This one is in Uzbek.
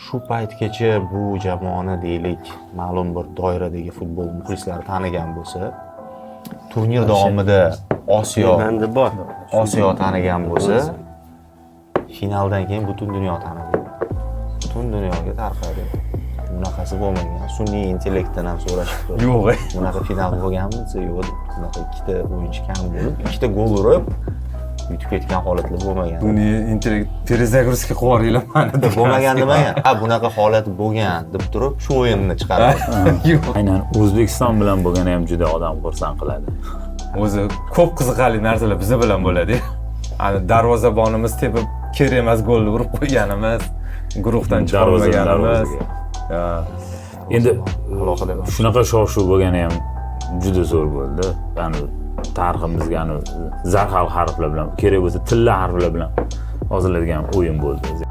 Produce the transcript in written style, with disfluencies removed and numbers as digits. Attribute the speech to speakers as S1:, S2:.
S1: shu paytgacha bu jamoani deylik ma'lum bir doiradagi futbol muxlislari tanigan bo'lsa, turnir davomida Osiyo tanigan bo'lsa, finaldan keyin butun dunyo tanidi. Butun dunyoga tarqadi. Bunaqasi bo'lmagan. Sun'iy intellektdan ham so'rashibdi.
S2: Yo'q.
S1: Bunaqa final bo'lganmi desa, yo'q. Bunaqa ikkita o'yinchi kam bo'lib, ikkita gol urib yutib ketgan holatlar bo'lmagan.
S2: Buni intellekt перезагрузка qilib yuboringlar mana deb
S1: Bo'lmagan nimaga? Bunaqa holat bo'lgan deb turib shu o'yinni chiqaradi.
S2: Yo'q.
S3: Aynan O'zbekiston bilan bo'lgani ham juda odam xursand qiladi.
S2: O'zi ko'p qiziqarli narsalar biza bilan bo'ladi. Ani darvozabonimiz tepib kerak emas golni urib qo'yganimiz, guruhdan chiqarmaganimiz.
S3: Endi
S1: alohida
S3: shunaqa shov-shuv bo'lgani ham juda zo'r bo'ldi. Ya'ni tariximizga zarhal harflar bilan, kerak bo'lsa tilla harflar bilan yoziladigan o'yin bo'ldi.